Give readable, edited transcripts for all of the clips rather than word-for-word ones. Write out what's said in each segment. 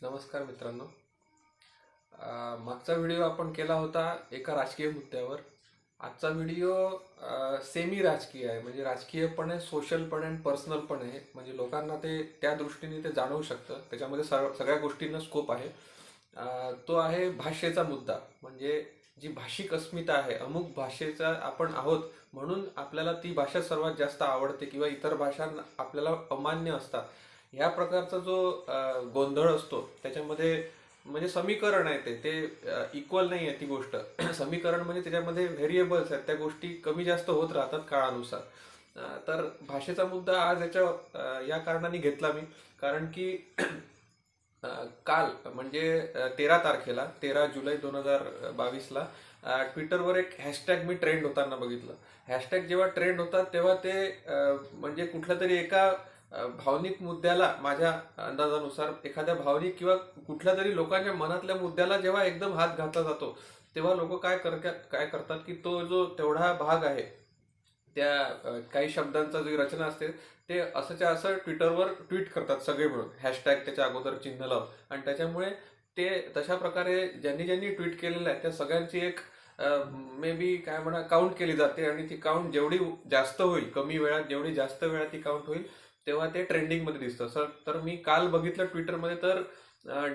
नमस्कार मित्रांनो. मागचा व्हिडिओ आपण केला होता एका राजकीय मुद्द्यावर. आजचा व्हिडिओ सेमी राजकीय आहे, म्हणजे राजकीय पण आहे, सोशल पण आहे, पर्सनल पण आहे. म्हणजे लोकांना ते त्या दृष्टीने ते जाणवू शकतं. त्याच्यामध्ये सगळ्या गोष्टींना स्कोप आहे. तो आहे भाषेचा मुद्दा. म्हणजे जी भाषिक अस्मिता आहे, अमुक भाषेचा आपण आहोत म्हणून आपल्याला ती भाषा सर्वात जास्त आवडते किंवा इतर भाषा आपल्याला अमान्य असतात. ह्या प्रकारचा जो गोंधळ असतो त्याच्यामध्ये म्हणजे समीकरण आहे ते इक्वल नाही आहे ती गोष्ट. समीकरण म्हणजे त्याच्यामध्ये व्हेरिएबल्स आहेत, त्या गोष्टी कमी जास्त होत राहतात काळानुसार. तर भाषेचा मुद्दा आज या कारणाने घेतला मी, कारण की काल म्हणजे 13 तारखेला 13 जुलै 2022ला ट्विटरवर एक हॅशटॅग मी ट्रेंड होताना बघितलं. हॅशटॅग जेव्हा ट्रेंड होतात तेव्हा ते म्हणजे कुठल्या तरी एका भावनिक मुद्द्याला, माझ्या अंदाजानुसार एखाद्या भावनिक किंवा कुठल्या तरी लोकांच्या मनातल्या मुद्द्याला जेव्हा एकदम हात घातला जातो तेव्हा लोक काय करतात की तो जो तेवढा भाग आहे त्या काही शब्दांचा जी रचना असते ते असंच्या असं ट्विटरवर ट्विट करतात सगळे मिळून, हॅशटॅग त्याच्या अगोदर चिन्ह लावून. आणि त्याच्यामुळे ते तशा प्रकारे ज्यांनी ज्यांनी ट्विट केलेलं आहे त्या सगळ्यांची एक मे बी काय म्हणा काउंट केली जाते. आणि ती काउंट जेवढी जास्त होईल, कमी वेळात जेवढी जास्त वेळात ती काउंट होईल तेव्हा ते ट्रेंडिंगमध्ये दिसतं. तर मी काल बघितलं ट्विटरमध्ये, तर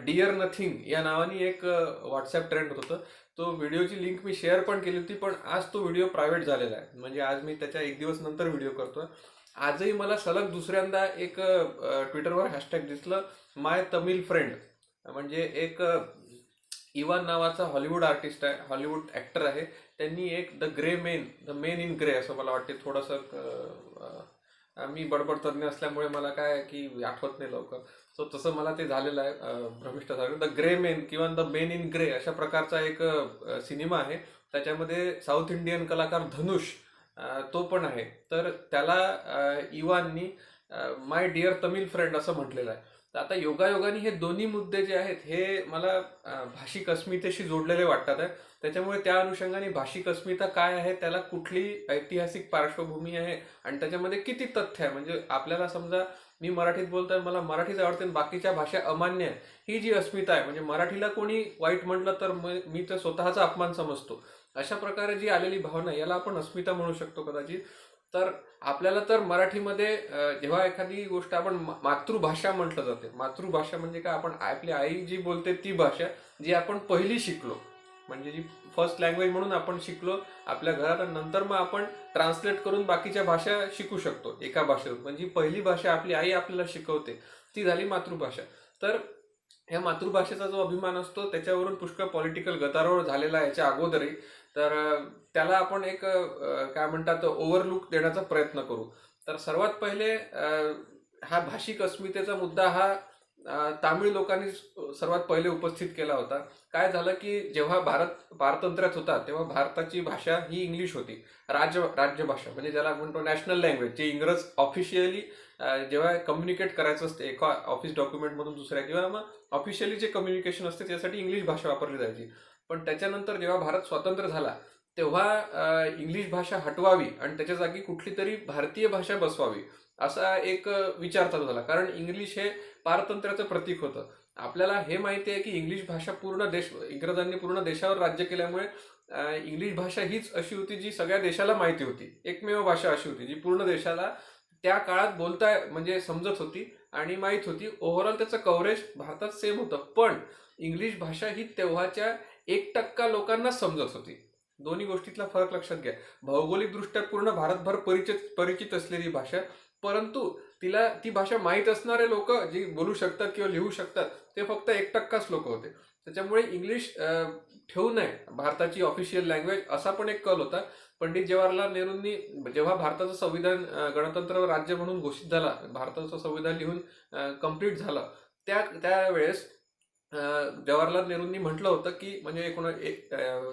डिअर नथिंग या नावाने एक व्हॉट्सॲप ट्रेंड होत होतं. तो व्हिडिओची लिंक मी शेअर पण केली होती, पण आज तो व्हिडिओ प्रायव्हेट झालेला आहे. म्हणजे आज मी त्याच्या एक दिवस नंतर व्हिडिओ करतोय. आजही मला सलग दुसऱ्यांदा एक ट्विटरवर हॅशटॅग दिसलं, माय तमिल फ्रेंड. म्हणजे एक इवान नावाचा हॉलिवूड आर्टिस्ट आहे, हॉलिवूड ॲक्टर आहे. त्यांनी एक द मेन इन ग्रे असं मला वाटते. थोडंसं मी बडबड तज्ञ असल्यामुळे मला काय की आठवत नाही लवकर. सो तसं मला ते झालेलं आहे, भ्रमिष्ट झालं. द ग्रे मेन किंवा द मेन इन ग्रे अशा प्रकारचा एक सिनेमा आहे. त्याच्यामध्ये साऊथ इंडियन कलाकार धनुष तो पण आहे. तर त्याला इवाननी माय डिअर तमिल फ्रेंड असं म्हटलेलं आहे. तर आता योगायोगाने हे दोन्ही मुद्दे जे आहेत हे मला भाषिक अस्मितेशी जोडलेले वाटतात आहे. त्याच्यामुळे त्या अनुषंगाने भाषिक अस्मिता काय आहे, त्याला कुठली ऐतिहासिक पार्श्वभूमी आहे आणि त्याच्यामध्ये किती तथ्य आहे. म्हणजे आपल्याला समजा मी मराठीत बोलतोय, मला मराठीच आवडते आणि बाकीच्या भाषा अमान्य आहे, ही जी अस्मिता आहे, म्हणजे मराठीला कोणी वाईट म्हटलं तर मी तर स्वतःचा अपमान समजतो. अशा प्रकारे जी आलेली भावना, याला आपण अस्मिता म्हणू शकतो कदाचित. तर आपल्याला तर मराठीमध्ये जेव्हा एखादी गोष्ट आपण मातृभाषा म्हटलं जाते, मातृभाषा म्हणजे काय, आपण आपली आई जी बोलते ती भाषा जी आपण पहिली शिकलो, म्हणजे जी फर्स्ट लँग्वेज म्हणून आपण शिकलो आपल्या घरात, आणि नंतर मग आपण ट्रान्सलेट करून बाकीच्या भाषा शिकू शकतो एका भाषेतून. म्हणजे पहिली भाषा आपली आई आपल्याला शिकवते ती झाली मातृभाषा. तर ह्या मातृभाषेचा जो अभिमान असतो त्याच्यावरून पुष्कळ पॉलिटिकल गदारोळ झालेला आहे याच्या अगोदरही. तर त्याला आपण एक काय म्हणतात ओव्हरलुक देण्याचा प्रयत्न करू. तर सर्वात पहिले हा भाषिक अस्मितेचा मुद्दा हा तामिळ लोकांनी सर्वात पहिले उपस्थित केला होता. काय झालं की जेव्हा भारत पारतंत्र्यात होता तेव्हा भारताची भाषा ही इंग्लिश होती, राज्यभाषा, म्हणजे ज्याला म्हणतो नॅशनल लँग्वेज. जे इंग्रज ऑफिशियली जेव्हा कम्युनिकेट करायचं असते एका ऑफिस डॉक्युमेंटमधून दुसऱ्या, किंवा मग ऑफिशियली जे कम्युनिकेशन असते त्यासाठी इंग्लिश भाषा वापरली जायची. पण त्याच्यानंतर जेव्हा भारत स्वतंत्र झाला तेव्हा इंग्लिश भाषा हटवावी आणि त्याच्या जागी कुठली तरी भारतीय भाषा बसवावी असा एक विचार चालू झाला. कारण इंग्लिश हे पारतंत्र्याचं प्रतीक होतं. आपल्याला हे माहिती आहे की इंग्लिश भाषा इंग्रजांनी पूर्ण देशावर राज्य केल्यामुळे इंग्लिश भाषा हीच अशी होती जी सगळ्या देशाला माहिती होती. एकमेव भाषा अशी होती जी पूर्ण देशाला त्या काळात म्हणजे समजत होती आणि माहीत होती. ओव्हरऑल त्याचं कव्हरेज भारतात सेम होतं. पण इंग्लिश भाषा ही तेव्हाच्या 1% लोकांना समजत होती. दोन्ही गोष्टीतला फरक लक्षात घ्या. भौगोलिकदृष्ट्या पूर्ण भारतभर परिचित असलेली भाषा, परंतु ती भाषा माहीत असणारे लोक जी बोलू शकतात किंवा लिहू शकतात ते फक्त 1%च लोक होते. त्याच्यामुळे इंग्लिश ठेवू नये भारताची ऑफिशियल लँग्वेज असा पण एक कल होता. पंडित जवाहरलाल नेहरूंनी जेव्हा भारताचं संविधान गणतंत्र राज्य म्हणून घोषित झाला, भारताचं संविधान लिहून कम्प्लीट झालं, त्यावेळेस जवाहरलाल नेहरूंनी म्हटलं होतं की म्हणजे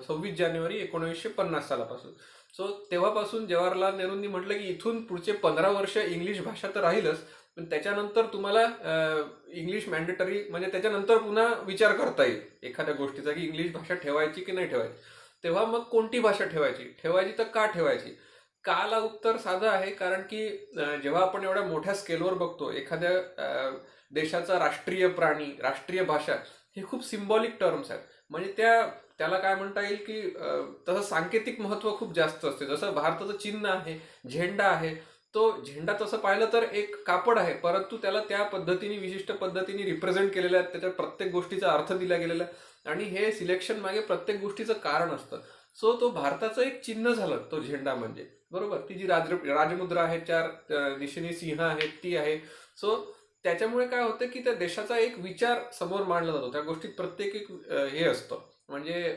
26 जानेवारी 1950 सालापासून. सो तेव्हापासून जवाहरलाल नेहरूंनी म्हटलं की इथून पुढचे 15 वर्ष इंग्लिश भाषा तर राहीलच, पण त्याच्यानंतर तुम्हाला इंग्लिश मॅन्डेटरी, म्हणजे त्याच्यानंतर पुन्हा विचार करता येईल एखाद्या गोष्टीचा की इंग्लिश भाषा ठेवायची की नाही ठेवायची. तेव्हा मग कोणती भाषा ठेवायची तर का ठेवायची? काला उत्तर साधं आहे, कारण की जेव्हा आपण एवढ्या मोठ्या स्केलवर बघतो एखाद्या देशाचा राष्ट्रीय प्राणी, राष्ट्रीय भाषा, हे खूप सिम्बॉलिक टर्म्स आहेत. म्हणजे त्याला काय म्हणता येईल की तसं सांकेतिक महत्व खूप जास्त असते. जसं भारताचं चिन्ह आहे, झेंडा आहे, तो झेंडा तसं पाहिलं तर एक कापड आहे, परंतु त्याला त्या पद्धतीने, विशिष्ट पद्धतीने रिप्रेझेंट केलेलं आहे, त्याच्या प्रत्येक गोष्टीचा अर्थ दिला गेलेला आहे आणि हे सिलेक्शन मागे प्रत्येक गोष्टीचं कारण असतं. सो तो भारताचं एक चिन्ह झालं तो झेंडा म्हणजे, बरोबर. ती जी राजमुद्रा आहे, 4 दिशेने सिंह आहेत, ती आहे. सो त्याच्यामुळे काय होतं की त्या देशाचा एक विचार समोर मांडला जातो. त्या गोष्टीत प्रत्येक एक हे असतं, म्हणजे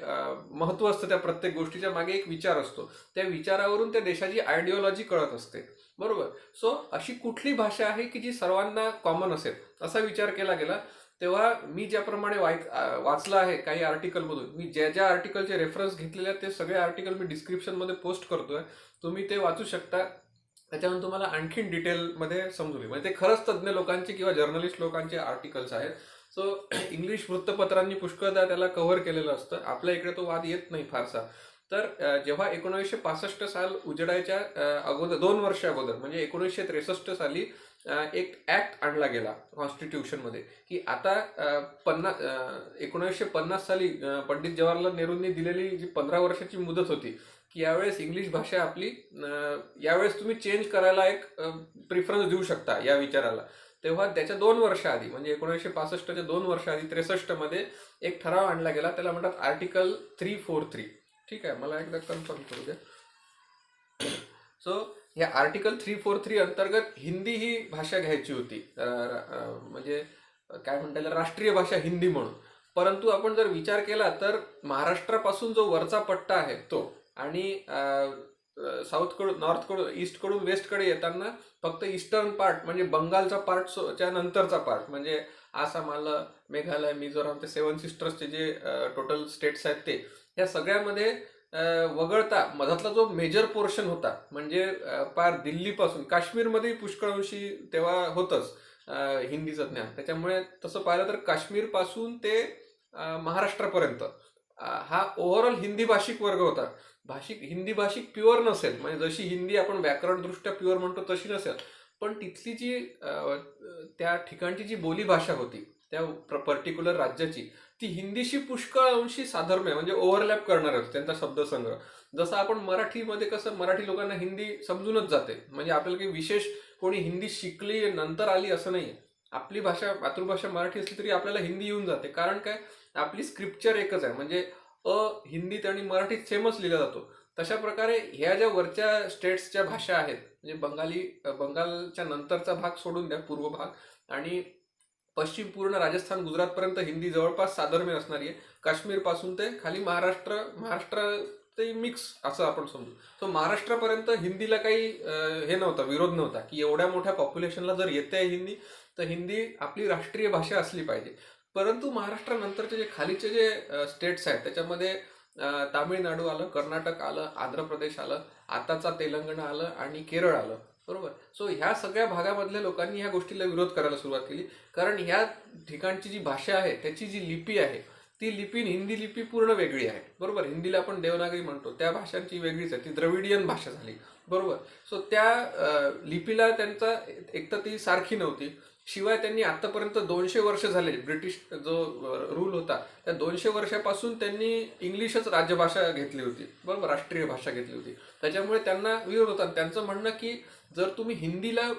महत्व असतं. त्या प्रत्येक गोष्टीच्या मागे एक विचार असतो. त्या विचारावरून त्या देशाची आयडिओलॉजी कळत असते, बरोबर. सो अशी कुठली भाषा आहे की जी सर्वांना कॉमन असेल, असा विचार केला गेला. तेव्हा मी ज्याप्रमाणे वाचलं आहे काही आर्टिकलमधून, मी ज्या ज्या आर्टिकलचे रेफरन्स घेतलेले आहेत ते सगळे आर्टिकल मी डिस्क्रिप्शनमध्ये पोस्ट करतोय, तुम्ही ते वाचू शकता. त्याच्यावर तुम्हाला आणखीन डिटेलमध्ये समजून येईल. म्हणजे ते खरंच तज्ज्ञ लोकांचे किंवा जर्नलिस्ट लोकांचे आर्टिकल्स आहेत. सो इंग्लिश वृत्तपत्रांनी पुष्कळदा त्याला कव्हर केलेलं असतं. आपल्या इकडे तो वाद येत नाही फारसा. तर जेव्हा 1965 साल उजडायच्या अगोदर, 2 वर्ष अगोदर, म्हणजे 1963 साली एक ऍक्ट आणला गेला कॉन्स्टिट्यूशनमध्ये की आता 1950 साली पंडित जवाहरलाल नेहरूंनी दिलेली जी 15 वर्षाची मुदत होती की यावेळेस इंग्लिश भाषा आपली, यावेळेस तुम्ही चेंज करायला एक प्रिफरन्स देऊ शकता या विचाराला. तेव्हा त्याच्या 2 वर्ष आधी, म्हणजे 1965च्या 2 वर्ष आधी 63मध्ये एक ठराव आणला गेला. त्याला म्हणतात आर्टिकल 343. ठीक आहे, मला एकदा कन्फर्म करू द्या. सो या आर्टिकल 343 अंतर्गत हिंदी ही भाषा घ्यायची होती, म्हणजे काय म्हणता येईल, राष्ट्रीय भाषा हिंदी म्हणून. परंतु आपण जर विचार केला तर महाराष्ट्रापासून जो वरचा पट्टा आहे तो, आणि साऊथकडून, नॉर्थकडून, ईस्टकडून वेस्टकडे येताना फक्त ईस्टर्न पार्ट म्हणजे बंगालचा पार्टच्या नंतरचा पार्ट, म्हणजे आसाम आलं, मेघालय, मिझोराम, ते 7 सिस्टर्सचे जे टोटल स्टेट्स आहेत ते, या सगळ्यामध्ये वगळता मधातला जो मेजर पोर्शन होता, म्हणजे पार दिल्लीपासून काश्मीरमध्ये पुष्कळ अंशी तेव्हा होतंच हिंदीचं ज्ञान. त्याच्यामुळे तसं पाहिलं तर काश्मीरपासून ते महाराष्ट्रापर्यंत हा ओव्हरऑल हिंदी भाषिक वर्ग होता. हिंदी भाषिक प्युअर नसेल, म्हणजे जशी हिंदी आपण व्याकरणदृष्ट्या प्युअर म्हणतो तशी नसेल, पण तिथली जी त्या ठिकाणची जी बोली भाषा होती त्या पर्टिक्युलर राज्याची, ती हिंदीशी पुष्कळ अंशी साधर्म्य, म्हणजे ओव्हरलॅप करणार होती त्यांचा शब्दसंग्रह. जसं आपण मराठीमध्ये कसं, मराठी लोकांना हिंदी समजूनच जाते, म्हणजे आपल्याला काही विशेष कोणी हिंदी शिकली नंतर आली असं नाही. आपली भाषा, मातृभाषा मराठी असली तरी आपल्याला हिंदी येऊन जाते. कारण काय, आपली स्क्रिप्चर एकच आहे, म्हणजे हिंदीत आणि मराठीत सेमच लिहिला जातो. तशा प्रकारे ह्या ज्या वरच्या स्टेट्सच्या भाषा आहेत, म्हणजे बंगालच्या नंतरचा भाग सोडून द्या, पूर्व भाग आणि पश्चिम पूर्ण राजस्थान, गुजरातपर्यंत हिंदी जवळपास साधर्म्य असणारी आहे. काश्मीरपासून ते खाली महाराष्ट्र ते मिक्स असं आपण समजू. सो महाराष्ट्रापर्यंत हिंदीला काही हे नव्हता, विरोध नव्हता की एवढ्या मोठ्या पॉप्युलेशनला जर येते आहे हिंदी, तर हिंदी आपली राष्ट्रीय भाषा असली पाहिजे. परंतु महाराष्ट्रानंतरचे जे खालीचे जे स्टेट्स आहेत त्याच्यामध्ये तामिळनाडू आलं, कर्नाटक आलं, आंध्र प्रदेश आलं, आताचा तेलंगणा आलं आणि केरळ आलं, बरोबर. सो ह्या सगळ्या भागामधल्या लोकांनी ह्या गोष्टीला विरोध करायला सुरुवात केली, कारण ह्या ठिकाणची जी भाषा आहे त्याची जी लिपी आहे ती लिपी, हिंदी लिपी पूर्ण वेगळी आहे, बरोबर. हिंदीला आपण देवनागरी म्हणतो, त्या भाषांची वेगळीच आहे, ती द्रविडियन भाषा झाली, बरोबर. सो त्या लिपीला त्यांचा एक तर ती सारखी नव्हती, शिवाय त्यांनी आतापर्यंत 200 वर्ष झाले, ब्रिटिश जो रूल होता त्या 200 वर्षापासून त्यांनी इंग्लिशच राज्यभाषा घेतली होती, बरोबर, राष्ट्रीय भाषा घेतली होती. त्याच्यामुळे त्यांना विरोध होता. त्यांचं म्हणणं की जर तुम्ही हिंदीला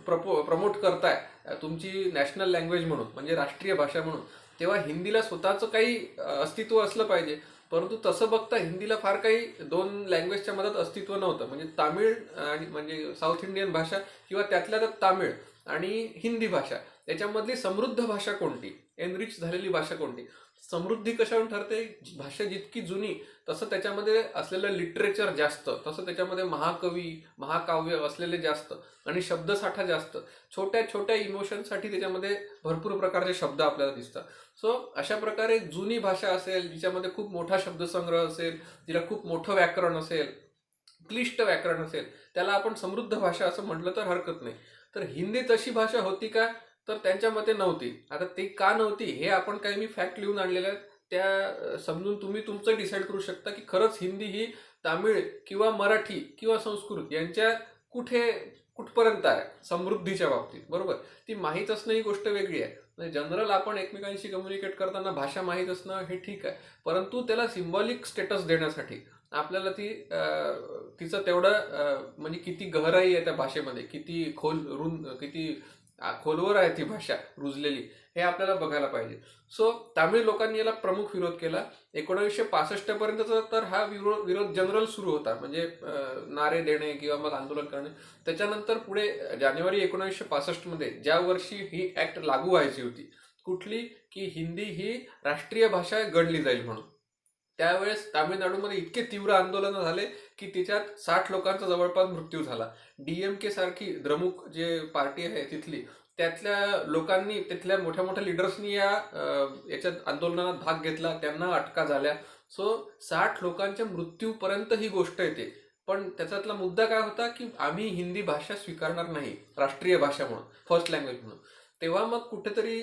प्रमोट करताय तुमची नॅशनल लँग्वेज म्हणून, म्हणजे राष्ट्रीय भाषा म्हणून, तेव्हा हिंदीला स्वतःचं काही अस्तित्व असलं पाहिजे. परंतु तसं बघता हिंदीला फार काही 2 लँग्वेजच्या मधात अस्तित्व नव्हतं. म्हणजे तामिळ आणि म्हणजे साऊथ इंडियन भाषा किंवा त्यातल्या त्यात तामिळ आणि हिंदी भाषा, याच्यामधली समृद्ध भाषा कोणती, एनरिच झालेली भाषा कोणती. समृद्धी कशावरून ठरते, भाषा जितकी जुनी तसं त्याच्यामध्ये असलेलं लिटरेचर जास्त, तसं त्याच्यामध्ये महाकवी, महाकाव्य असलेले जास्त आणि शब्दसाठा जास्त, छोट्या छोट्या इमोशनसाठी त्याच्यामध्ये भरपूर प्रकारचे शब्द आपल्याला दिसतात. सो अशा प्रकारे जुनी भाषा असेल, जिच्यामध्ये खूप मोठा शब्दसंग्रह असेल, जिला खूप मोठं व्याकरण असेल, क्लिष्ट व्याकरण असेल, त्याला आपण समृद्ध भाषा असं म्हटलं तर हरकत नाही. तर हिंदी तशी भाषा होती का, तर त्यांच्या मते नव्हती. आता ते का नव्हती हे आपण काही मी फॅक्ट लिहून आणलेल्या आहेत, त्या समजून तुम्ही तुमचं डिसाईड करू शकता की खरंच हिंदी ही तामिळ किंवा मराठी किंवा संस्कृत यांच्या कुठे कुठपर्यंत आहे समृद्धीच्या बाबतीत, बरोबर. ती माहीत असणं ही गोष्ट वेगळी आहे. म्हणजे जनरल आपण एकमेकांशी कम्युनिकेट करताना भाषा माहीत असणं हे ठीक आहे, परंतु त्याला सिम्बॉलिक स्टेटस देण्यासाठी आपल्याला तिचं तेवढं म्हणजे किती गहराई आहे त्या भाषेमध्ये, किती खोलवर आहे ती भाषा रुजलेली, हे आपल्याला बघायला पाहिजे. सो तामिळ लोकांनी याला प्रमुख विरोध केला. 1965 पर्यंतचा तर हा विरोध जनरल सुरू होता, म्हणजे नारे देणे किंवा मग आंदोलन करणे. त्याच्यानंतर पुढे जानेवारी 1965 मध्ये ज्या वर्षी ही ऍक्ट लागू व्हायची होती, कुठली की हिंदी ही राष्ट्रीय भाषा गणली जाईल म्हणून, त्यावेळेस तामिळनाडूमध्ये इतके तीव्र आंदोलन झाले की त्याच्यात 60 लोकांचा जवळपास मृत्यू झाला. DMK सारखी द्रमुक जे पार्टी आहे तिथली, त्यातल्या लोकांनी, तिथल्या मोठ्या मोठ्या लिडर्सनी याच्यात आंदोलनात भाग घेतला, त्यांना अटका झाल्या. सो 60 लोकांच्या मृत्यूपर्यंत ही गोष्ट येते. पण त्याच्यातला मुद्दा काय होता की आम्ही हिंदी भाषा स्वीकारणार नाही राष्ट्रीय भाषा म्हणून, फर्स्ट लँग्वेज म्हणून. तेव्हा मग कुठेतरी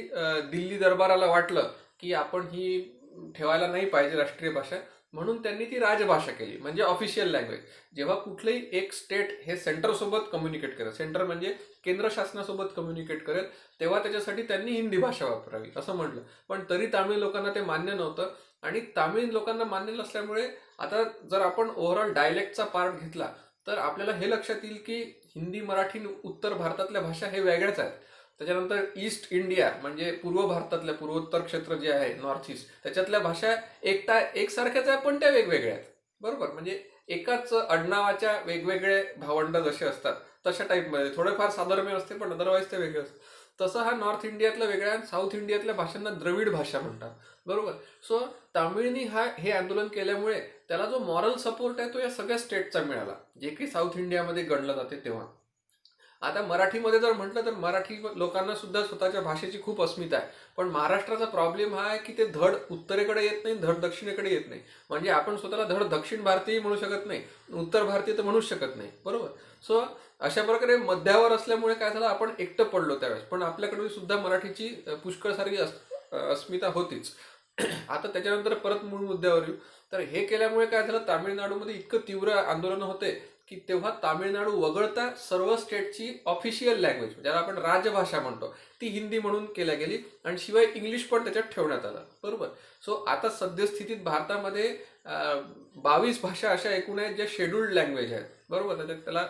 दिल्ली दरबाराला वाटलं की आपण ही ठेवायला नाही पाहिजे राष्ट्रीय भाषा, म्हणून त्यांनी ती राजभाषा केली, म्हणजे ऑफिशियल लँग्वेज. जेव्हा कुठलंही एक स्टेट हे सेंटर सोबत कम्युनिकेट करेल, सेंटर म्हणजे केंद्र शासनासोबत कम्युनिकेट करेल, तेव्हा त्याच्यासाठी त्यांनी हिंदी भाषा वापरावी असं म्हटलं. पण तरी तामिळ लोकांना ते मान्य नव्हतं. आणि तामिळ लोकांना मान्य नसल्यामुळे आता जर आपण ओव्हरऑल डायलेक्टचा पार्ट घेतला तर आपल्याला हे लक्षात येईल की हिंदी, मराठी, उत्तर भारतातल्या भाषा हे वेगळ्याच आहेत. त्याच्यानंतर ईस्ट इंडिया म्हणजे पूर्व भारतातल्या, पूर्वोत्तर क्षेत्र जे आहे, नॉर्थ ईस्ट, त्याच्यातल्या भाषा एकसारख्याच आहे पण त्या वेगवेगळ्या आहेत, बरोबर. म्हणजे एकाच आडनावाच्या वेगवेगळे भावंड जसे असतात तशा टाईपमध्ये थोडेफार साधर्म्य असते, पण अदरवाईज ते वेगळे असतात. तसं हा नॉर्थ इंडियातला वेगळा आहे, साऊथ इंडियातल्या भाषांना द्रविड भाषा म्हणतात, बरोबर. सो तामिळनी हे आंदोलन केल्यामुळे त्याला जो मॉरल सपोर्ट आहे तो या सगळ्या स्टेटचा मिळाला, जे की साऊथ इंडियामध्ये गणलं जाते तेव्हा. आता मराठीमध्ये जर म्हटलं तर मराठी लोकांना सुद्धा स्वतःच्या भाषेची खूप अस्मिता आहे. पण महाराष्ट्राचा प्रॉब्लेम हा आहे की ते धड उत्तरेकडे येत नाही, धड दक्षिणेकडे येत नाही. म्हणजे आपण स्वतःला धड दक्षिण भारतीय म्हणू शकत नाही, उत्तर भारतीय तर म्हणूच शकत नाही, बरोबर. सो अशा प्रकारे मध्यावर असल्यामुळे काय झालं, आपण एकटं पडलो त्यावेळेस. पण आपल्याकडे सुद्धा मराठीची पुष्कळ सारी अस्मिता होतीच. आता त्याच्यानंतर परत मूळ मुद्द्यावर येऊ. तर हे केल्यामुळे काय झालं, तामिळनाडूमध्ये इतकं तीव्र आंदोलन होते की तेव्हा तामिळनाडू वगळता सर्व स्टेटची ऑफिशियल लँग्वेज, ज्याला आपण राजभाषा म्हणतो, ती हिंदी म्हणून केल्या गेली. आणि शिवाय इंग्लिश पण त्याच्यात ठेवण्यात आलं, बरोबर. सो आता सद्यस्थितीत भारतामध्ये 22 भाषा अशा एकूण आहेत ज्या शेड्यूल्ड लँग्वेज आहेत, बरोबर. त्याला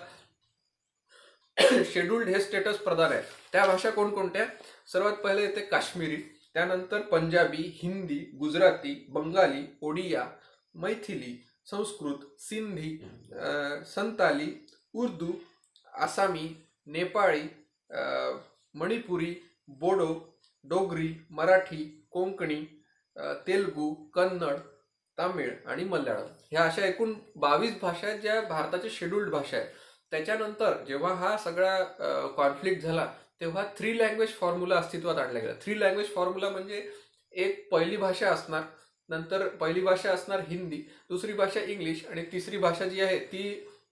शेड्यूल्ड हे स्टेटस प्रदान आहे. त्या भाषा कोणकोणत्या? सर्वात पहिले येते काश्मीरी, त्यानंतर पंजाबी, हिंदी, गुजराती, बंगाली, ओडिया, मैथिली, संस्कृत, सिंधी, संताली, उर्दू, आसामी, नेपाळी, मणिपुरी, बोडो, डोगरी, मराठी, कोंकणी, तेलुगू, कन्नड, तामिळ आणि मल्याळम. ह्या अशा एकूण 22 भाषा आहेत ज्या भारताच्या शेड्यूल्ड भाषा आहेत. त्याच्यानंतर जेव्हा हा सगळा कॉन्फ्लिक्ट झाला तेव्हा 3 लँग्वेज फॉर्म्युला अस्तित्वात आणला गेला. 3 लँग्वेज फॉर्म्युला म्हणजे एक पहिली भाषा असणार, नंतर पहिली भाषा असणार हिंदी, दुसरी भाषा इंग्लिश आणि तिसरी भाषा जी आहे ती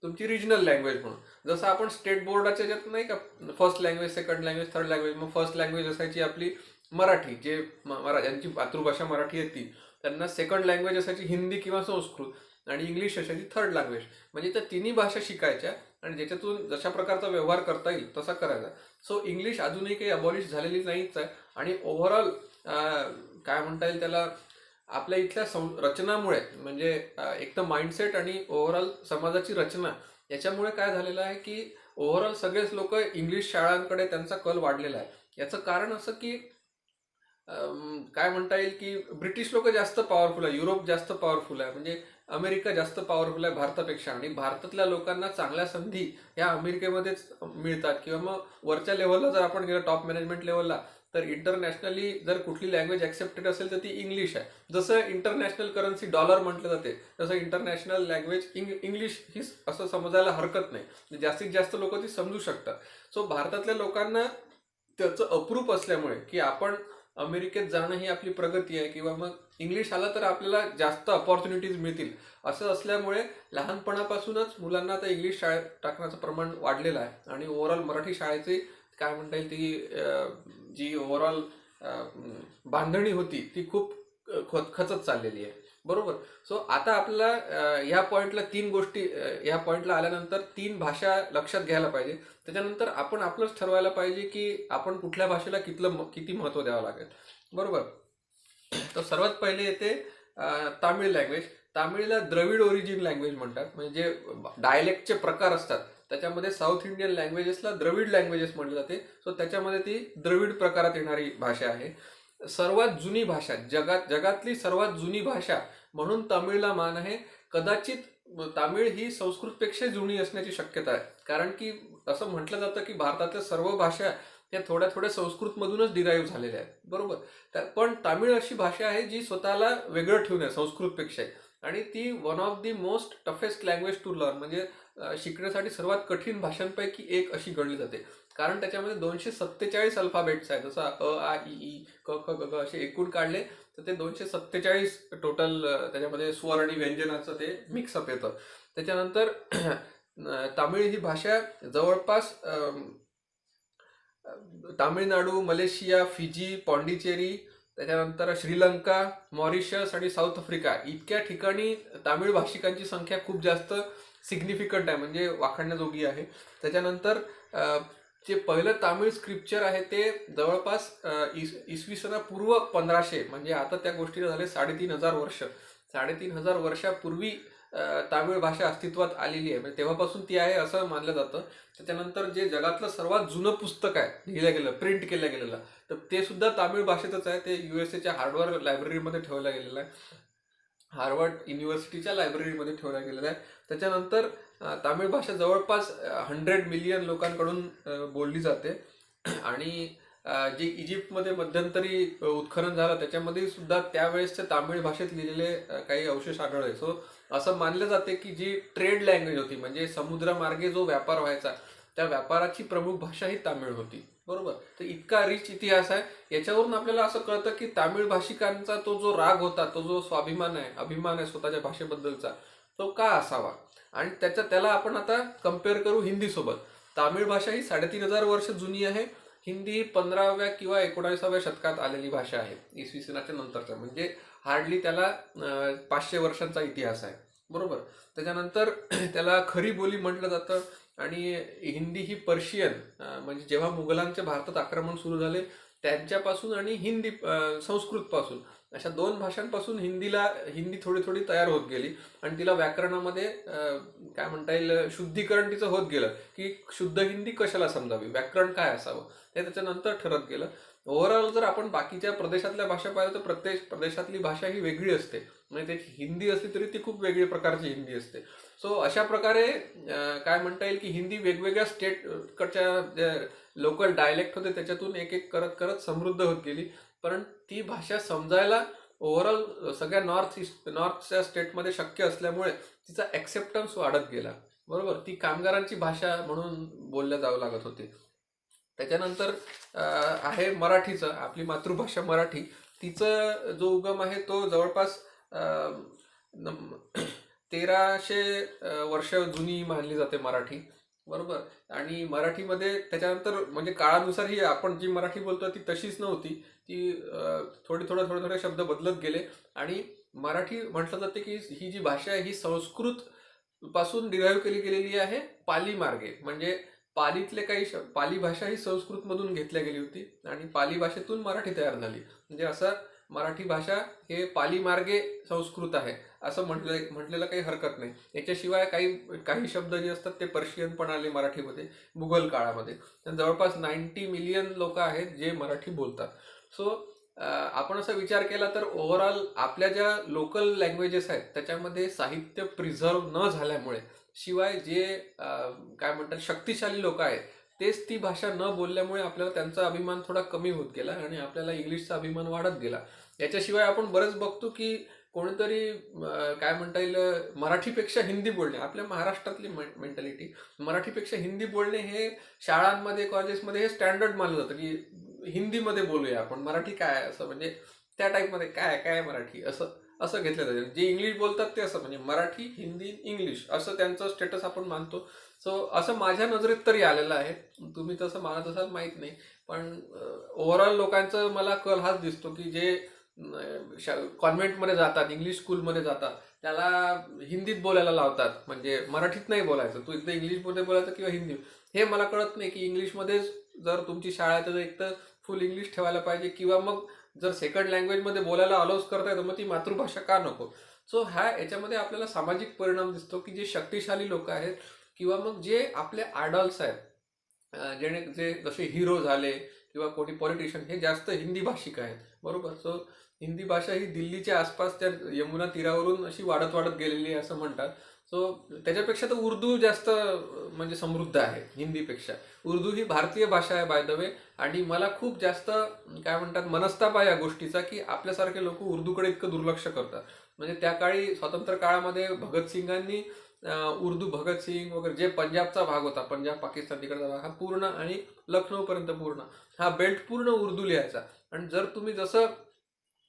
तुमची रिजनल लँग्वेज म्हणून. जसं आपण स्टेट बोर्डाच्या ज्यात नाही का, first language, second language, third language. मग फर्स्ट लँग्वेज असायची आपली मराठी, जे ज्यांची मातृभाषा मराठी आहे ती, त्यांना सेकंड लँग्वेज असायची हिंदी किंवा संस्कृत, आणि इंग्लिश असायची थर्ड लँग्वेज. म्हणजे त्या तिन्ही भाषा शिकायच्या आणि ज्याच्यातून जशा प्रकारचा व्यवहार करता येईल तसा करायचा. सो इंग्लिश अजूनही काही अबॉलिश झालेली नाहीच आहे. आणि ओव्हरऑल काय म्हणता येईल त्याला, आपल्या इथल्या रचनामुळे, म्हणजे एक तर माइंडसेट आणि ओव्हरऑल समाजाची रचना, याच्यामुळे काय झालेलं आहे की ओव्हरऑल सगळेच लोक इंग्लिश शाळांकडे त्यांचा कल वाढलेला आहे. याचं कारण असं की काय म्हणता येईल की ब्रिटिश लोक जास्त पॉवरफुल आहे, युरोप जास्त पॉवरफुल आहे, म्हणजे अमेरिका जास्त पॉवरफुल आहे भारतापेक्षा. आणि भारतातल्या लोकांना चांगल्या संधी ह्या अमेरिकेमध्येच मिळतात. किंवा मग वरच्या लेव्हलला जर आपण गेलो, टॉप मॅनेजमेंट लेव्हलला, तर इंटरनॅशनली जर कुठली लँग्वेज ऍक्सेप्टेड असेल तर ती इंग्लिश आहे. जसं इंटरनॅशनल करन्सी डॉलर म्हटलं जाते, तसं इंटरनॅशनल लँग्वेज इंग्लिश ही असं समजायला हरकत नाही. जास्तीत जास्त लोक ती समजू शकतात. सो भारतातल्या लोकांना त्याचं अप्रूप असल्यामुळे की आपण अमेरिकेत जाणं ही आपली प्रगती आहे, किंवा मग इंग्लिश आलं तर आपल्याला जास्त अपॉर्च्युनिटीज मिळतील, असं असल्यामुळे लहानपणापासूनच मुलांना आता इंग्लिश शाळेत टाकण्याचं प्रमाण वाढलेलं आहे. आणि ओव्हरऑल मराठी शाळेची काय म्हणता येईल ती जी ओव्हरऑल बांधणी होती ती खूप खचत चाललेली आहे. बरोबर. सो आता आपल्याला ह्या पॉइंटला तीन गोष्टी, ह्या पॉइंटला आल्यानंतर तीन भाषा लक्षात घ्यायला पाहिजे. त्याच्यानंतर आपण आपलंच ठरवायला पाहिजे की आपण कुठल्या भाषेला किती महत्त्व द्यावं लागेल. बरोबर. तर सर्वात पहिले येते तामिळ लँग्वेज. तामिळला द्रविड ओरिजिन लँग्वेज म्हणतात. म्हणजे जे डायलेक्टचे प्रकार असतात त्याच्यामध्ये साऊथ इंडियन लँग्वेजेसला द्रविड लँग्वेजेस म्हटले जाते. सो त्याच्यामध्ये ती द्रविड प्रकारात येणारी भाषा आहे. सर्वात जुनी भाषा, जगातली सर्वात जुनी भाषा म्हणून तामिळला मान आहे. कदाचित तामिळ ही संस्कृतपेक्षा जुनी असण्याची शक्यता आहे. कारण की असं म्हटलं जातं की भारतातल्या सर्व भाषा या थोड्या थोड्या संस्कृतमधूनच डिराईव्ह झालेल्या आहेत. बरोबर. पण तामिळ अशी भाषा आहे जी स्वतःला वेगळं ठेवून आहे संस्कृतपेक्षा, आणि ती one of the most toughest language to learn, म्हणजे शिकण्यासाठी सर्वात कठीण भाषांपैकी एक अशी गणली जाते. कारण त्याच्यामध्ये 247 अल्फाबेट्स आहेत. जसं अ आ इ ई क ख ग घ असे एकूण काढले तर ते 247 टोटल त्याच्यामध्ये स्वर आणि व्यंजनाचं ते मिक्सअप येतं. त्याच्यानंतर तामिळ ही भाषा जवळपास तामिळनाडू, मलेशिया, फिजी, पॉंडिचेरी, त्याच्यानंतर श्रीलंका, मॉरिशस आणि साऊथ आफ्रिका इतक्या ठिकाणी तामिळ भाषिकांची संख्या खूप जास्त सिग्निफिकंट आहे, म्हणजे वाखाणण्याजोगी आहे. त्याच्यानंतर जे पहिलं तामिळ स्क्रिप्चर आहे ते जवळपास इसवी पूर्व 1500, म्हणजे आता त्या गोष्टीला झाले 3500 वर्ष. 3500 वर्षापूर्वी तामिळ भाषा अस्तित्वात आलेली आहे, म्हणजे तेव्हापासून ती आहे असं मानलं जातं. त्याच्यानंतर जे जगातलं सर्वात जुनं पुस्तक आहे लिहिलं गेलं, प्रिंट केलं गेलेलं, तर ते सुद्धा तामिळ भाषेतच आहे. ते USA हार्वर्ड लायब्ररीमध्ये ठेवलं गेलेलं आहे. हार्वर्ड युनिव्हर्सिटीच्या लायब्ररीमध्ये ठेवला गेलेला आहे. त्याच्यानंतर तामिळ भाषा जवळपास 100 मिलियन लोकांकडून बोलली जाते. आणि जे इजिप्तमध्ये मध्यंतरी उत्खनन झालं त्याच्यामध्ये सुद्धा त्यावेळेसच्या तामिळ भाषेत लिहिलेले काही अवशेष आढळले. सो असं मानलं जाते की जी ट्रेड लँग्वेज होती, म्हणजे समुद्रमार्गे जो व्यापार व्हायचा त्या व्यापाराची प्रमुख भाषा ही तामिळ होती. बरोबर. तर इतका रिच इतिहास आहे. याच्यावरून आपल्याला असं कळतं की तामिळ भाषिकांचा तो जो राग होता, तो जो स्वाभिमान आहे, अभिमान आहे स्वतःच्या भाषेबद्दलचा, तो का असावा. आणि त्याला आपण आता कम्पेअर करू हिंदी सोबत. तामिळ भाषा ही 3500 वर्ष जुनी आहे. हिंदी ही 15व्या किंवा 19व्या शतकात आलेली भाषा आहे, इसवी सनाच्या नंतरचा, म्हणजे हार्डली त्याला 500 वर्षांचा इतिहास आहे. बरोबर. त्याच्यानंतर त्याला खरी बोली म्हटलं जातं. आणि हिंदी ही पर्शियन, म्हणजे जेव्हा मुघलांचे भारतात आक्रमण सुरू झाले त्यांच्यापासून आणि हिंदी संस्कृतपासून अशा दोन भाषांपासून हिंदी थोडी थोडी तयार होत गेली. आणि तिला व्याकरणामध्ये काय म्हणता येईल, शुद्धीकरण तिचं होत गेलं की शुद्ध हिंदी कशाला समजावी, व्याकरण काय असावं हे त्याच्यानंतर ठरत गेलं. ओव्हरऑल जर आपण बाकीच्या प्रदेशातल्या भाषा पाहिलं तर प्रत्येक प्रदेशातली भाषा ही वेगळी असते. म्हणजे त्याची हिंदी असली तरी ती खूप वेगळी प्रकारची हिंदी असते. सो अशा प्रकारे काय म्हणता येईल की हिंदी वेगवेगळ्या स्टेटकडच्या ज्या लोकल डायलेक्ट होते त्याच्यातून एक एक करत करत समृद्ध होत गेली. पण ती भाषा समजायला ओव्हरऑल सगळ्या नॉर्थच्या स्टेटमध्ये शक्य असल्यामुळे तिचा ॲक्सेप्टन्स वाढत गेला. बरोबर. ती कामगारांची भाषा म्हणून बोलल्या जावं लागत होती. त्याच्यानंतर आहे मराठीचं, आपली मातृभाषा मराठी. तिचं जो उगम आहे तो जवळपास 1300 वर्ष जुनी मानली जाते मराठी. बरोबर. आणि मराठीमध्ये त्याच्यानंतर म्हणजे काळानुसार ही आपण जी मराठी बोलतो ती तशीच नव्हती. ती थोडे शब्द बदलत गेले. आणि मराठी म्हटलं जाते की ही जी भाषा आहे ही संस्कृत पासून डिराईव्ह केली गेलेली आहे पाली मार्गे. म्हणजे पालीतले पाली भाषा ही संस्कृतमधून घेतल्या गेली होती आणि पाली भाषेतून मराठी तयार झाली. म्हणजे असं मराठी भाषा हे पाली मार्गे संस्कृत आहे असं म्हटलेलं काही हरकत नाही. याच्याशिवाय काही शब्द जे असतात ते पर्शियन पण आले मराठीमध्ये मुघल काळामध्ये. जवळपास 90 मिलियन लोक आहेत जे मराठी बोलतात. सो आपण असा विचार केला तर ओव्हरऑल आपल्या ज्या लोकल लँग्वेजेस आहेत त्याच्यामध्ये साहित्य प्रिझर्व न झाल्यामुळे, शिवाय जे काय म्हणतात शक्तिशाली लोक आहेत तेच ती भाषा न बोलल्यामुळे आपल्याला त्यांचा अभिमान थोडा कमी होत गेला आणि आपल्याला इंग्लिशचा अभिमान वाढत गेला. याच्याशिवाय आपण बरेच बघतो की कोणीतरी काय म्हणता येईल मराठीपेक्षा हिंदी बोलणे, आपल्या महाराष्ट्रातली मेंटॅलिटी, मराठीपेक्षा हिंदी बोलणे हे शाळांमध्ये कॉलेजेसमध्ये हे स्टँडर्ड मानलं जातं की हिंदीमध्ये बोलूया आपण, मराठी काय असं, म्हणजे त्या टाईपमध्ये काय मराठी असं घेतलं जातं. जे इंग्लिश बोलतात ते असं, म्हणजे मराठी, हिंदी, इंग्लिश असं त्यांचं स्टेटस आपण मानतो. सो असं माझ्या नजरेत तरी आलेलं आहे. तुम्ही तसं मानत असाल माहीत नाही. पण ओव्हरऑल लोकांचं मला कल हाच दिसतो की जे कॉन्व्हेंटमध्ये जातात, इंग्लिश स्कूलमध्ये जातात, त्याला हिंदीत बोलायला लावतात, म्हणजे मराठीत नाही बोलायचं, तू एकदा इंग्लिशमध्ये बोलायचं किंवा हिंदी. हे मला कळत नाही की इंग्लिशमध्येच जर तुमची शाळा आहे तर एक तर फुल इंग्लिश ठेवायला पाहिजे, किंवा मग जर सेकंड लँग्वेजमध्ये बोलायला अलाउज करता येतं मग ती मातृभाषा का नको. सो याच्यामध्ये आपल्याला सामाजिक परिणाम दिसतो की जे शक्तिशाली लोक आहेत किंवा मग जे आपले आयडॉल्स आहेत, जे जसे हिरो झाले किंवा कोणी पॉलिटिशियन, हे जास्त हिंदी भाषिक आहेत, बरोबर. सो हिंदी भाषा ही दिल्लीच्या आसपास त्या यमुना तीरावरून अशी वाढत वाढत गेलेली आहे असं म्हणतात. सो त्याच्यापेक्षा तर उर्दू जास्त म्हणजे समृद्ध आहे हिंदीपेक्षा. उर्दू ही भारतीय भाषा आहे बाय द वे. आणि मला खूप जास्त काय म्हणतात मनस्ताप आहे या गोष्टीचा की आपल्यासारखे लोक उर्दूकडे इतकं दुर्लक्ष करतात. म्हणजे त्या काळी स्वातंत्र्य काळामध्ये भगतसिंगांनी उर्दू, भगतसिंग वगैरे, जे पंजाबचा भाग होता, पंजाब पाकिस्तान तिकडचा भाग, हा पूर्ण आणि लखनौपर्यंत पूर्ण हा बेल्ट पूर्ण उर्दू लिहायचा. आणि जर तुम्ही जसं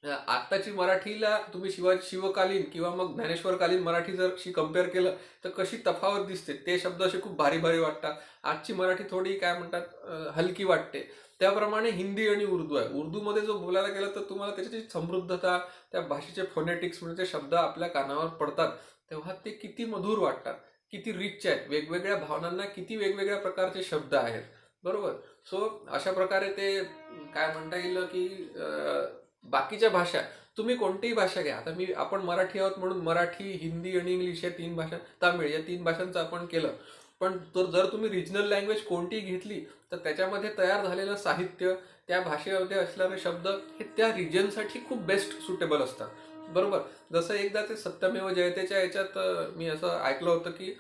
आत्ताची मराठीला तुम्ही शिवकालीन किंवा मग ज्ञानेश्वरकालीन मराठी जर कम्पेअर केलं तर कशी तफावत दिसते. ते शब्द असे खूप भारी भारी वाटतात. आजची मराठी थोडी काय म्हणतात हलकी वाटते. त्याप्रमाणे हिंदी आणि उर्दू आहे. उर्दूमध्ये जो बोलायला गेलं तर तुम्हाला त्याची समृद्धता, त्या भाषेचे फोनेटिक्स म्हणजे शब्द आपल्या कानावर पडतात तेव्हा ते किती मधुर वाटतात, किती रिच आहेत, वेगवेगळ्या भावनांना किती वेगवेगळ्या प्रकारचे शब्द आहेत, बरोबर. सो अशा प्रकारे ते काय म्हणता येईल की बाकीच्या भाषा, तुम्ही कोणतीही भाषा घ्या. आता आपण मराठी आहोत म्हणून मराठी, हिंदी आणि इंग्लिश या 3 भाषा, तामिळ या 3 भाषांचं आपण केलं. पण जर तुम्ही रिजनल लँग्वेज कोणतीही घेतली तर त्याच्यामध्ये तयार झालेलं साहित्य, त्या भाषेमध्ये असणारे शब्द हे त्या रिजनसाठी खूप बेस्ट सुटेबल असतात, बरोबर. जसं एकदा ते सत्यमेव जयतेच्या याच्यात मी असं ऐकलं होतं की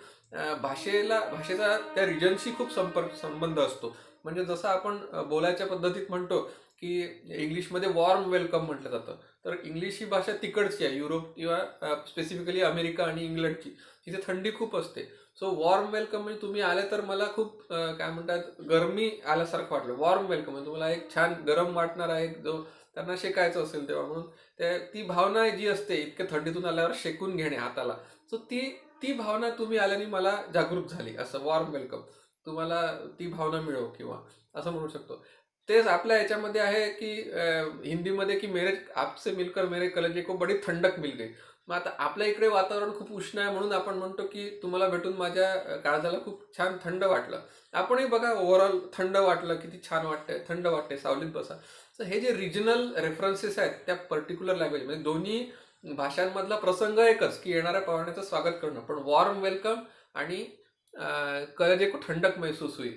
भाषेचा त्या रिजनशी खूप संबंध असतो. म्हणजे जसं आपण बोलायच्या पद्धतीत म्हणतो की इंग्लिशमध्ये वॉर्म वेलकम म्हटलं जातं, तर इंग्लिश ही भाषा तिकडची आहे, युरोप किंवा स्पेसिफिकली अमेरिका आणि इंग्लंडची. तिथे थंडी खूप असते. सो वॉर्म वेलकम म्हणजे तुम्ही आले तर मला खूप काय म्हणतात गरमी आल्यासारखं वाटलं. वॉर्म वेलकम म्हणजे तुम्हाला एक छान गरम वाटणार आहे, जो त्यांना शेकायचं असेल तेव्हा, म्हणून ती भावना जी असते इतक्या थंडीतून आल्यावर शेकून घेणे हाताला, सो ती भावना तुम्ही आल्याने मला जागृत झाली. असं वॉर्म वेलकम, तुम्हाला ती भावना मिळो किंवा असं म्हणू शकतो. तेच आपल्या याच्यामध्ये आहे की हिंदीमध्ये की मेरे आपसे मिलकर मेरे कलेजे को बडी थंडक मिल गई. मग आता आपल्या इकडे वातावरण खूप उष्ण आहे म्हणून आपण म्हणतो की तुम्हाला भेटून माझ्या काळजाला खूप छान थंड वाटलं. आपणही बघा ओव्हरऑल थंड वाटलं, किती छान वाटतंय, थंड वाटते, सावलीत बसा. तर हे जे रिजनल रेफरन्सेस आहेत त्या पर्टिक्युलर लँग्वेज, म्हणजे दोन्ही भाषांमधला प्रसंग एकच की येणाऱ्या पाहुण्याचं स्वागत करणं, पण वॉर्म वेलकम आणि कलेजे को ठंडक महसूस हुई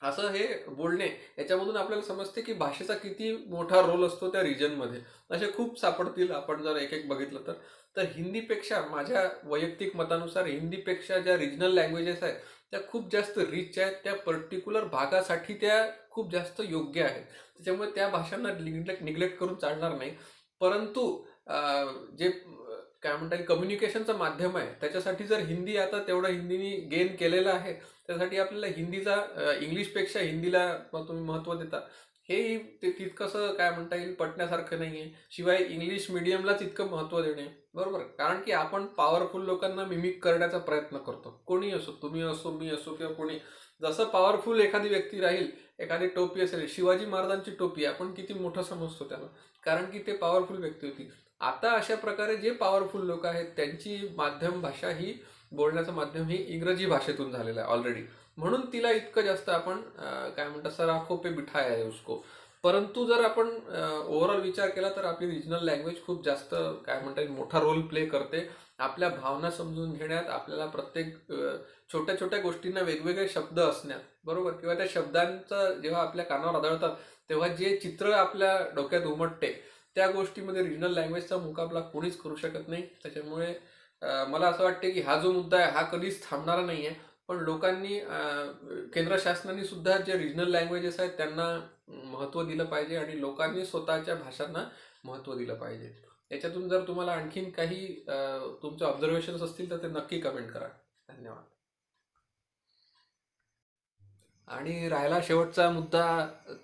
असं हे बोलणे, याच्यामधून आपल्याला समजते की भाषेचा किती मोठा रोल असतो त्या रिजनमध्ये. असे खूप सापडतील आपण जर एक एक बघितलं तर. तर हिंदीपेक्षा, माझ्या वैयक्तिक मतानुसार हिंदीपेक्षा ज्या रिजनल लँग्वेजेस आहेत त्या खूप जास्त रिच आहेत, त्या पर्टिक्युलर भागासाठी त्या खूप जास्त योग्य आहेत. त्याच्यामुळे त्या भाषांना निग्लेक्ट करून चालणार नाही. परंतु जे काय म्हणता येईल कम्युनिकेशनचं माध्यम आहे त्याच्यासाठी जर हिंदी आता तेवढं हिंदीनी गेन केलेलं आहे, त्यासाठी आपल्याला हिंदीचा इंग्लिशपेक्षा हिंदीला तुम्ही महत्त्व देता, हे तितकंसं काय म्हणता येईल पटण्यासारखं नाही आहे. शिवाय इंग्लिश मिडियमलाच इतकं महत्त्व देणे, बरोबर. कारण की आपण पॉवरफुल लोकांना मिमिक करण्याचा प्रयत्न करतो. कोणी असो, तुम्ही असो, मी असो किंवा कोणी. जसं पॉवरफुल एखादी व्यक्ती राहील, एखादी टोपी असेल, शिवाजी महाराजांची टोपी आपण किती मोठं समजतो त्याला, कारण की ते पॉवरफुल व्यक्ती होती. आता अशा प्रकारे जे पॉवरफुल लोक आहेत त्यांची माध्यम भाषा ही, बोलण्याचं माध्यम ही इंग्रजी भाषेतून झालेलं आहे ऑलरेडी, म्हणून तिला इतकं जास्त आपण काय म्हणतात सर आंखों पे बिठाया है उसको. परंतु जर आपण ओव्हरऑल विचार केला तर आपली रिजनल लँग्वेज खूप जास्त काय म्हणता येईल मोठा रोल प्ले करते आपल्या भावना समजून घेण्यात, आपल्याला प्रत्येक छोट्या छोट्या गोष्टींना वेगवेगळे शब्द असण्यात, बरोबर. किंवा त्या शब्दांचं जेव्हा आपल्या कानावर आदळतात तेव्हा जे चित्र आपल्या डोक्यात उमटते त्या गोष्टीमध्ये रिजनल लँग्वेजचा मुकाबला कोणीच करू शकत नाही. त्याच्यामुळे मला असं वाटते की हा जो मुद्दा आहे हा कधीच थांबणारा नाही आहे. पण लोकांनी, केंद्र शासनाने सुद्धा जे रिजनल लँग्वेजेस आहेत त्यांना महत्त्व दिलं पाहिजे आणि लोकांनी स्वतःच्या भाषांना महत्त्व दिलं पाहिजे. याच्यातून जर तुम्हाला आणखीन काही तुमचे ऑब्झर्वेशन्स असतील तर ते नक्की कमेंट करा. धन्यवाद. आणि राहिला शेवटचा मुद्दा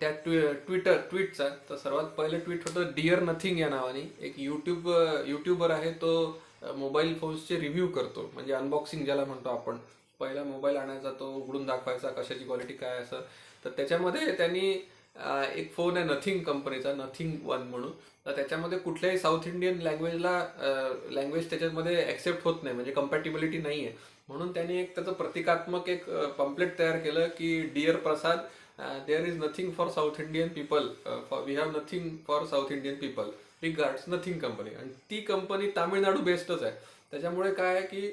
त्या ट्विटचा, तर सर्वात पहिलं ट्विट होतं डिअर नथिंग या नावाने. एक युट्यूबर आहे, तो मोबाईल फोन्सचे रिव्ह्यू करतो, म्हणजे अनबॉक्सिंग ज्याला म्हणतो आपण. पहिला मोबाईल आणायचा, तो उघडून दाखवायचा कशाची क्वालिटी काय असं. तर त्याच्यामध्ये त्यांनी एक फोन आहे नथिंग कंपनीचा, नथिंग वन म्हणून. तर त्याच्यामध्ये कुठल्याही साऊथ इंडियन लँग्वेज त्याच्यामध्ये ॲक्सेप्ट होत नाही, म्हणजे कम्पॅटिबिलिटी नाही आहे. म्हणून त्यांनी एक त्याचं प्रतिकात्मक एक पम्पलेट तयार केलं की dear Prasad, there is nothing for south Indian people, we have nothing for south Indian people regards nothing company. आणि ती कंपनी तामिळनाडू बेस्डच आहे. त्याच्यामुळे काय आहे की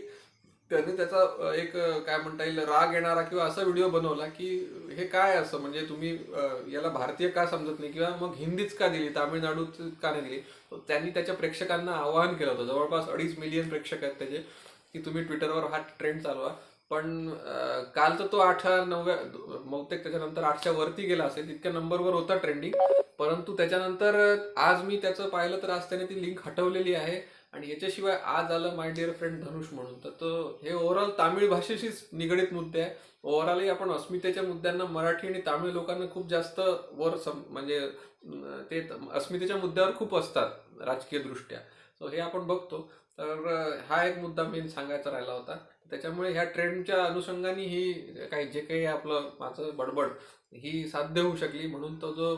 त्याने त्याचा एक काय म्हणता येईल राग येणारा किंवा असा व्हिडिओ बनवला की हे काय असं, म्हणजे तुम्ही याला भारतीय का समजत नाही, किंवा मग हिंदीच का दिली, तामिळनाडूच का नाही दिली. त्यांनी त्याच्या प्रेक्षकांना आवाहन केलं होतं, जवळपास 2.5 मिलियन प्रेक्षक आहेत त्याचे, की तुम्ही ट्विटरवर हा ट्रेंड चालवा. पण काल तर तो 8-9, बहुतेक त्याच्यानंतर 8च्या वरती गेला असेल, तितक्या नंबरवर होता ट्रेंडिंग. परंतु त्याच्यानंतर आज मी त्याचं पाहिलं तर आज त्याने ती लिंक हटवलेली आहे. आणि याच्याशिवाय आज आलं माय डिअर फ्रेंड धनुष म्हणून. तर तो हे ओव्हरऑल तामिळ भाषेशीच निगडीत मुद्दे आहे. ओव्हरऑलही आपण अस्मितेच्या मुद्द्यांना मराठी आणि तामिळ लोकांना खूप जास्त म्हणजे ते अस्मितेच्या मुद्द्यावर खूप असतात राजकीय दृष्ट्या. सो हे आपण बघतो. तर हा एक मुद्दा मेन सांगायचा राहिला होता. त्याच्यामुळे ह्या ट्रेंडच्या अनुषंगाने ही काही जे काही आपलं माझं बडबड ही साध्य होऊ शकली. म्हणून तो जो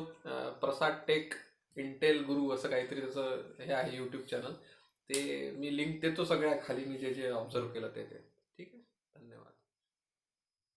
प्रसाद टेक इंटेल गुरु असं काहीतरी त्याचं हे आहे यूट्यूब चॅनल, ते मी लिंक देतो सगळ्या खाली, मी जे जे ऑब्झर्व केलं ते.